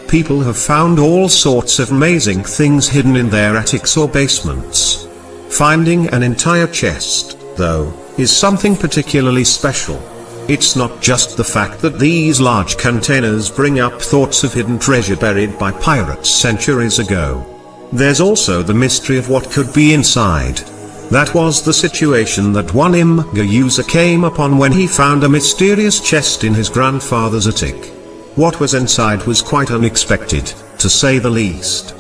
people have found all sorts of amazing things hidden in their attics or basements. Finding an entire chest, though, is something particularly special. It's not just the fact that these large containers bring up thoughts of hidden treasure buried by pirates centuries ago. There's also the mystery of what could be inside. That was the situation that one Imgur user came upon when he found a mysterious chest in his grandfather's attic. What was inside was quite unexpected, to say the least.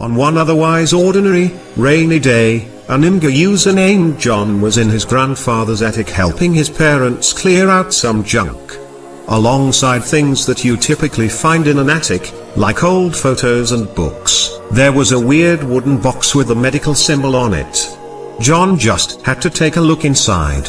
On one otherwise ordinary, rainy day, an Imgur user named John was in his grandfather's attic helping his parents clear out some junk. Alongside things that you typically find in an attic, like old photos and books, there was a weird wooden box with a medical symbol on it. John just had to take a look inside.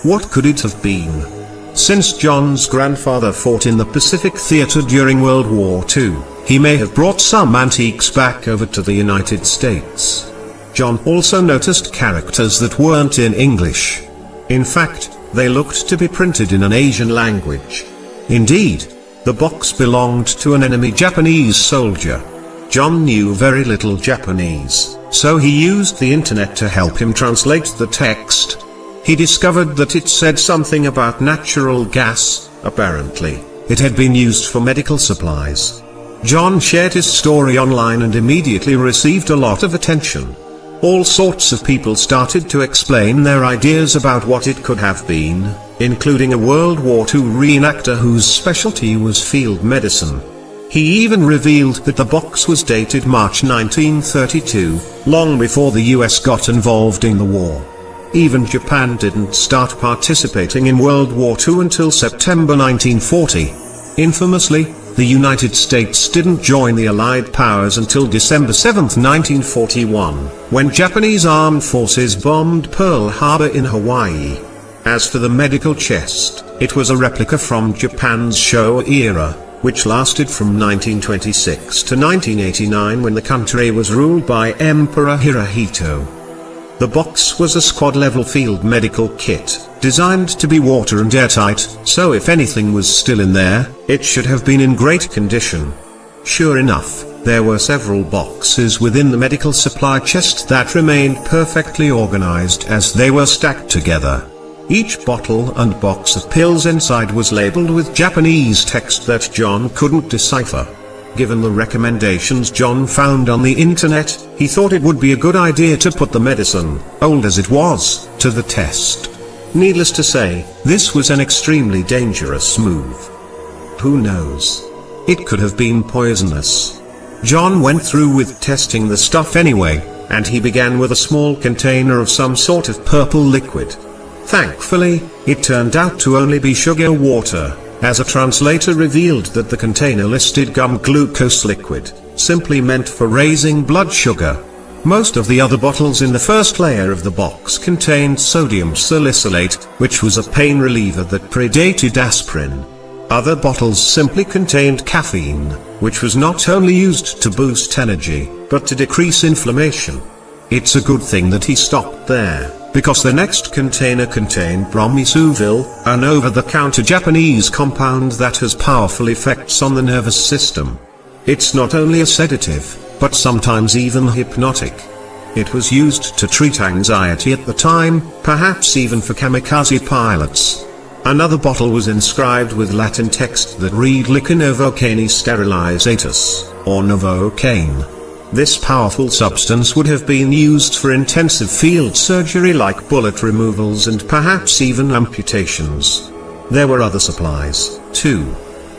What could it have been? Since John's grandfather fought in the Pacific Theater during World War II, he may have brought some antiques back over to the United States. John also noticed characters that weren't in English. In fact, they looked to be printed in an Asian language. Indeed, the box belonged to an enemy Japanese soldier. John knew very little Japanese, so he used the internet to help him translate the text. He discovered that it said something about natural gas. Apparently, it had been used for medical supplies. John shared his story online and immediately received a lot of attention. All sorts of people started to explain their ideas about what it could have been, including a World War II reenactor whose specialty was field medicine. He even revealed that the box was dated March 1932, long before the US got involved in the war. Even Japan didn't start participating in World War II until September 1940. Infamously, the United States didn't join the Allied powers until December 7, 1941, when Japanese armed forces bombed Pearl Harbor in Hawaii. As for the medical chest, it was a replica from Japan's Showa era, which lasted from 1926 to 1989 when the country was ruled by Emperor Hirohito. The box was a squad-level field medical kit, designed to be water and airtight, so if anything was still in there, it should have been in great condition. Sure enough, there were several boxes within the medical supply chest that remained perfectly organized as they were stacked together. Each bottle and box of pills inside was labeled with Japanese text that John couldn't decipher. Given the recommendations John found on the internet, he thought it would be a good idea to put the medicine, old as it was, to the test. Needless to say, this was an extremely dangerous move. Who knows? It could have been poisonous. John went through with testing the stuff anyway, and he began with a small container of some sort of purple liquid. Thankfully, it turned out to only be sugar water, as a translator revealed that the container listed gum glucose liquid, simply meant for raising blood sugar. Most of the other bottles in the first layer of the box contained sodium salicylate, which was a pain reliever that predated aspirin. Other bottles simply contained caffeine, which was not only used to boost energy, but to decrease inflammation. It's a good thing that he stopped there, because the next container contained bromisuvil, an over-the-counter Japanese compound that has powerful effects on the nervous system. It's not only a sedative, but sometimes even hypnotic. It was used to treat anxiety at the time, perhaps even for kamikaze pilots. Another bottle was inscribed with Latin text that read Liquor Novocaine Sterilizatus, or Novocaine. This powerful substance would have been used for intensive field surgery like bullet removals and perhaps even amputations. There were other supplies, too.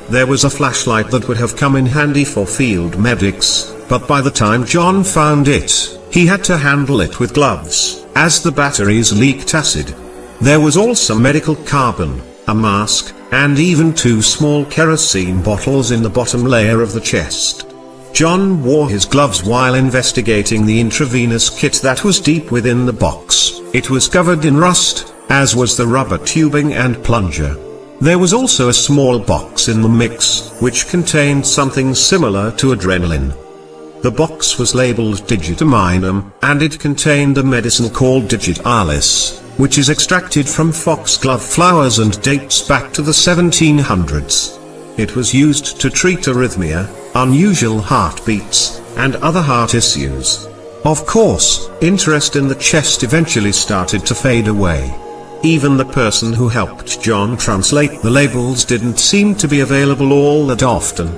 There was a flashlight that would have come in handy for field medics, but by the time John found it, he had to handle it with gloves, as the batteries leaked acid. There was also medical carbon, a mask, and even 2 small kerosene bottles in the bottom layer of the chest. John wore his gloves while investigating the intravenous kit that was deep within the box. It was covered in rust, as was the rubber tubing and plunger. There was also a small box in the mix, which contained something similar to adrenaline. The box was labeled digitaminum, and it contained a medicine called digitalis, which is extracted from foxglove flowers and dates back to the 1700s. It was used to treat arrhythmia, unusual heartbeats, and other heart issues. Of course, interest in the chest eventually started to fade away. Even the person who helped John translate the labels didn't seem to be available all that often.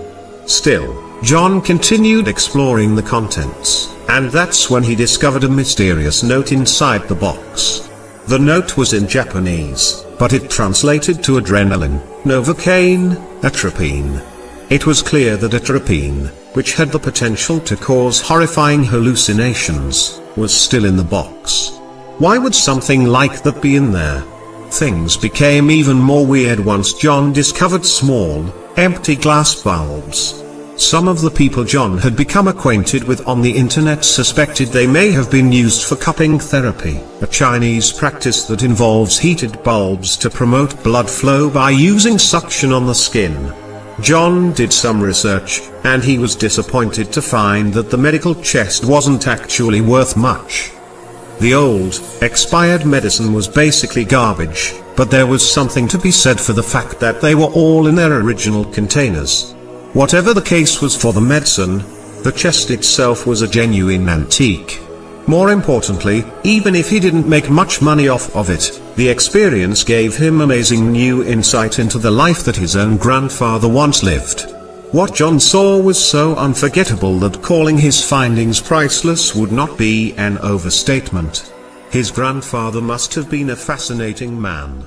Still, John continued exploring the contents, and that's when he discovered a mysterious note inside the box. The note was in Japanese, but it translated to adrenaline, novocaine, atropine. It was clear that atropine, which had the potential to cause horrifying hallucinations, was still in the box. Why would something like that be in there? Things became even more weird once John discovered small, empty glass bulbs. Some of the people John had become acquainted with on the internet suspected they may have been used for cupping therapy, a Chinese practice that involves heated bulbs to promote blood flow by using suction on the skin. John did some research, and he was disappointed to find that the medical chest wasn't actually worth much. The old, expired medicine was basically garbage, but there was something to be said for the fact that they were all in their original containers. Whatever the case was for the medicine, the chest itself was a genuine antique. More importantly, even if he didn't make much money off of it, the experience gave him amazing new insight into the life that his own grandfather once lived. What John saw was so unforgettable that calling his findings priceless would not be an overstatement. His grandfather must have been a fascinating man.